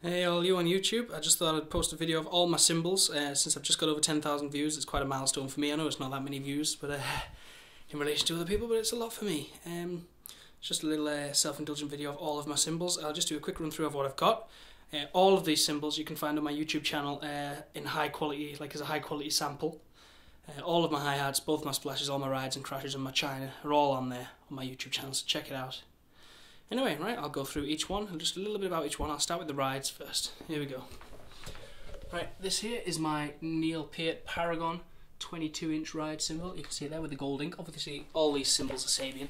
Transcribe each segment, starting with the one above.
Hey all you on YouTube, I just thought I'd post a video of all my cymbals since I've just got over 10,000 views. It's quite a milestone for me. I know it's not that many views but in relation to other people, but it's a lot for me. It's just a little self-indulgent video of all of my cymbals. I'll just do a quick run through of what I've got. All of these cymbals you can find on my YouTube channel in high quality, like as a high quality sample. All of my hi-hats, both my splashes, all my rides and crashes and my china are all on there on my YouTube channel, so check it out. Anyway, right, I'll go through each one, and just a little bit about each one. I'll start with the rides first. Here we go. Right, this here is my Neil Peart Paragon 22-inch ride cymbal. You can see it there with the gold ink. Obviously, all these cymbals are Sabian.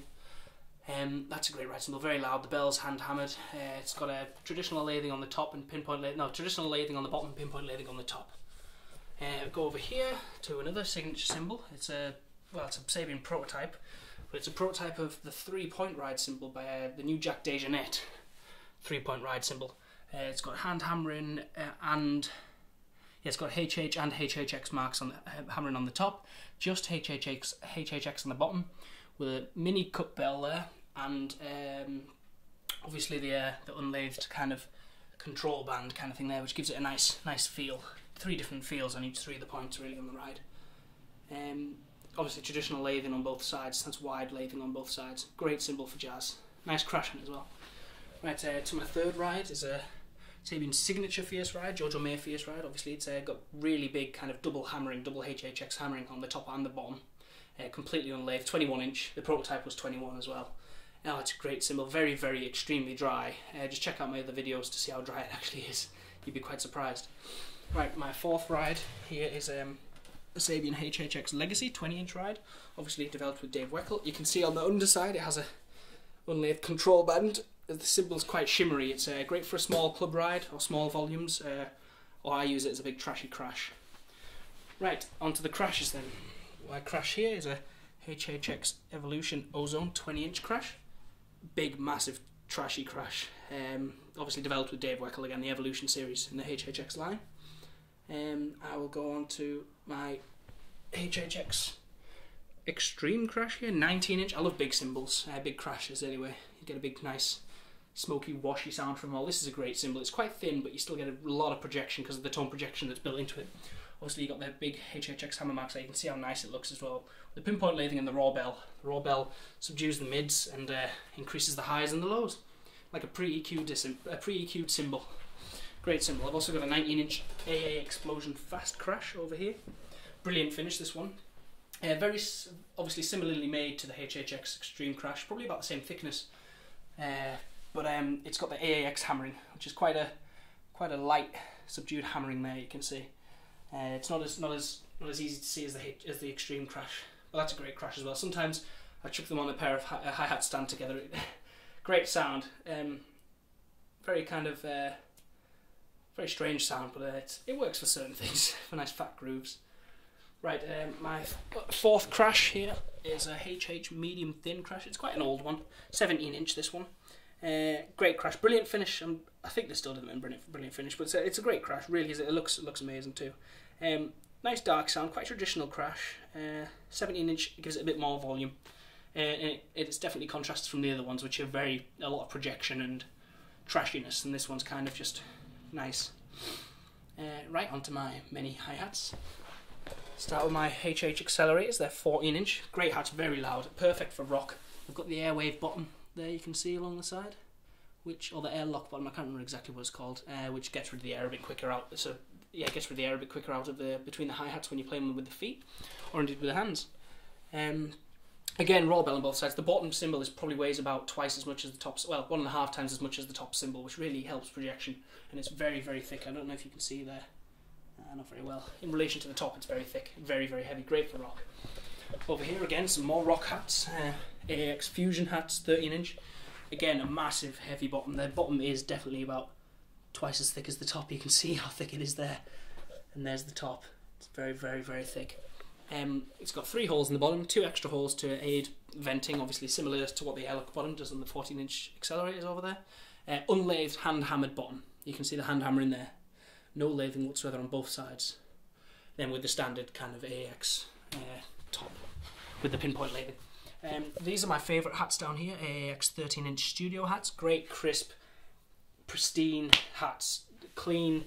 That's a great ride cymbal, very loud. The bell's hand-hammered. It's got a traditional lathing on the top and pinpoint lathing. No, traditional lathing on the bottom, pinpoint lathing on the top. Go over here to another signature cymbal. It's a Sabian prototype. But it's a prototype of the 3-point ride cymbal by the new Jack DeJohnette 3-point ride cymbal. It's got hand hammering and it's got HH and HHX marks on the hammering on the top, just HHX on the bottom, with a mini cut bell there, and obviously the unlathed kind of control band kind of thing there, which gives it a nice feel. 3 different feels on each 3 of the points really on the ride. Obviously traditional lathing on both sides, that's wide lathing on both sides. Great cymbal for jazz. Nice crashing as well. Right, to my third ride is a Sabian signature fierce ride, Jojo May fierce ride. Obviously it's got really big kind of double hammering, double HHX hammering on the top and the bottom. Completely unlathed, 21-inch. The prototype was 21 as well. Oh, it's a great cymbal, very, very extremely dry. Just check out my other videos to see how dry it actually is. You'd be quite surprised. Right, my fourth ride here is a Sabian HHX Legacy 20-inch ride, obviously developed with Dave Weckl. You can see on the underside it has a unlathed control band. The cymbal's quite shimmery. It's great for a small club ride or small volumes, or I use it as a big trashy crash. Right, onto the crashes then. My crash here is a HHX Evolution Ozone 20-inch crash. Big, massive, trashy crash. Obviously developed with Dave Weckl, again, the Evolution series in the HHX line. I will go on to my HHX Xtreme crash here, 19-inch. I love big cymbals, big crashes anyway. You get a big, nice, smoky, washy sound from all. This is a great cymbal. It's quite thin, but you still get a lot of projection because of the tone projection that's built into it. Obviously, you got the big HHX hammer marks there. You can see how nice it looks as well. The pinpoint lathing and the raw bell. The raw bell subdues the mids and increases the highs and the lows, like a pre-EQ'd cymbal. Great cymbal. I've also got a 19-inch AA Xplosion fast crash over here. Brilliant finish, this one. Very obviously similarly made to the HHX Extreme crash, probably about the same thickness, but it's got the AAX hammering, which is quite a light, subdued hammering there. You can see it's not as easy to see as the Extreme crash. But that's a great crash as well. Sometimes I chuck them on a pair of hi-hats stand together. Great sound. Very kind of very strange sound, but it works for certain things, for nice fat grooves. Right, my fourth crash here is a HH medium thin crash. It's quite an old one, 17-inch this one. Great crash, brilliant finish. I think they still did a brilliant finish, but it's a great crash. Really, it looks amazing too. Nice dark sound, quite traditional crash. 17-inch gives it a bit more volume. It's definitely contrasts from the other ones, which have a lot of projection and trashiness, and this one's kind of just nice. Right, onto my mini hi-hats. Start with my HH accelerators. They're 14-inch. Great hats, very loud, perfect for rock. I've got the airwave bottom there, you can see along the side, or the airlock bottom, I can't remember exactly what it's called, which gets rid of the air a bit quicker out. So yeah, it gets rid of the air a bit quicker out of between the hi-hats when you're playing them with the feet, or indeed with the hands. Again, raw bell on both sides. The bottom cymbal probably weighs about twice as much as the top, well, 1.5 times as much as the top cymbal, which really helps projection, and it's very, very thick. I don't know if you can see there. Not very well. In relation to the top, it's very thick, very, very heavy, great for rock. Over here again, some more rock hats, AX Fusion hats, 13-inch. Again, a massive heavy bottom. The bottom is definitely about twice as thick as the top. You can see how thick it is there. And there's the top. It's very, very, very thick. It's got 3 holes in the bottom, 2 extra holes to aid venting, obviously similar to what the airlock bottom does on the 14-inch accelerators over there. Unlathed, hand-hammered bottom. You can see the hand hammer in there. No lathing whatsoever on both sides. Then with the standard kind of AX top with the pinpoint lathing. These are my favourite hats down here, AX 13-inch studio hats. Great, crisp, pristine hats. clean.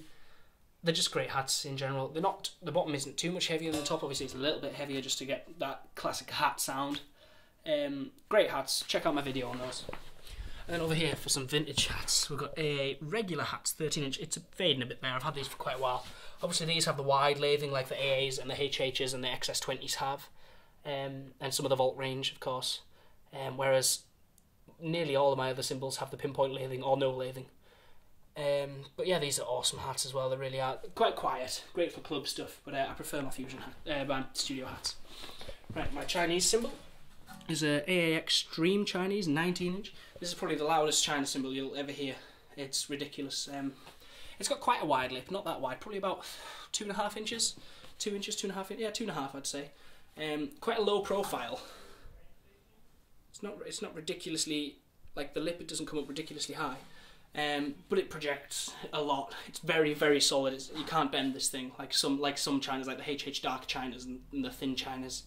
They're just great hats in general. They're not, the bottom isn't too much heavier than the top. Obviously, it's a little bit heavier just to get that classic hat sound. Great hats. Check out my video on those. And then over here for some vintage hats, we've got a regular hats, 13-inch. It's fading a bit there. I've had these for quite a while. Obviously, these have the wide lathing like the AAs and the HHs and the XS20s have, and some of the Volt range, of course. Whereas nearly all of my other cymbals have the pinpoint lathing or no lathing. But yeah, these are awesome hats as well. They really are quite quiet, great for club stuff. But I prefer my fusion hat, my studio hats. Right, my Chinese cymbal is a AA Xtreme Chinese 19-inch. This is probably the loudest China cymbal you'll ever hear. It's ridiculous. It's got quite a wide lip, not that wide, probably about 2.5 inches, 2 inches, 2.5 inches, yeah, 2.5 I'd say. Quite a low profile. It's not ridiculously, like the lip, it doesn't come up ridiculously high. But it projects a lot. It's very, very solid. You can't bend this thing like some Chinas, like the HH Dark Chinas and the thin Chinas,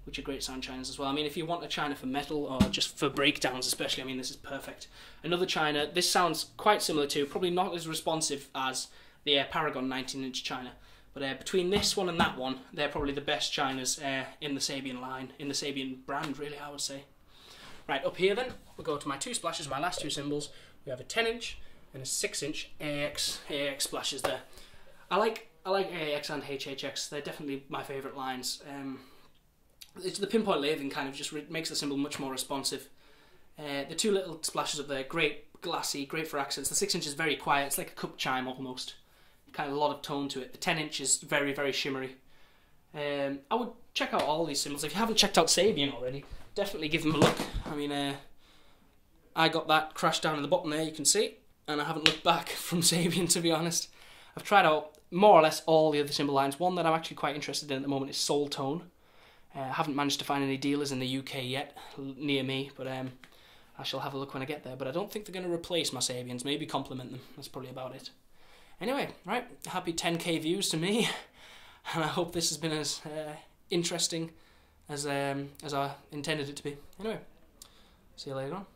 which are great sound Chinas as well. I mean, if you want a China for metal or just for breakdowns especially, I mean, this is perfect. Another China, this sounds quite similar to, probably not as responsive as the Paragon 19-inch China, but between this one and that one, they're probably the best Chinas in the Sabian line, in the Sabian brand, really, I would say. Right, up here then, we'll go to my two splashes, my last two cymbals. We have a 10-inch and a 6-inch AAX splashes there. I like AAX and HHX. They're definitely my favourite lines. It's the pinpoint lathing kind of just makes the cymbal much more responsive. The two little splashes up there, great, glassy, great for accents. The 6-inch is very quiet. It's like a cup chime almost. Kind of a lot of tone to it. The 10-inch is very, very shimmery. I would check out all these cymbals. If you haven't checked out Sabian already, definitely give them a look. I mean, I got that crashed down in the bottom there, you can see, and I haven't looked back from Sabian, to be honest. I've tried out more or less all the other cymbal lines. One that I'm actually quite interested in at the moment is Soul Tone. I haven't managed to find any dealers in the UK yet, near me, but I shall have a look when I get there. But I don't think they're going to replace my Sabians, maybe complement them. That's probably about it. Anyway, right, happy 10k views to me, and I hope this has been as interesting as I intended it to be. Anyway, see you later on.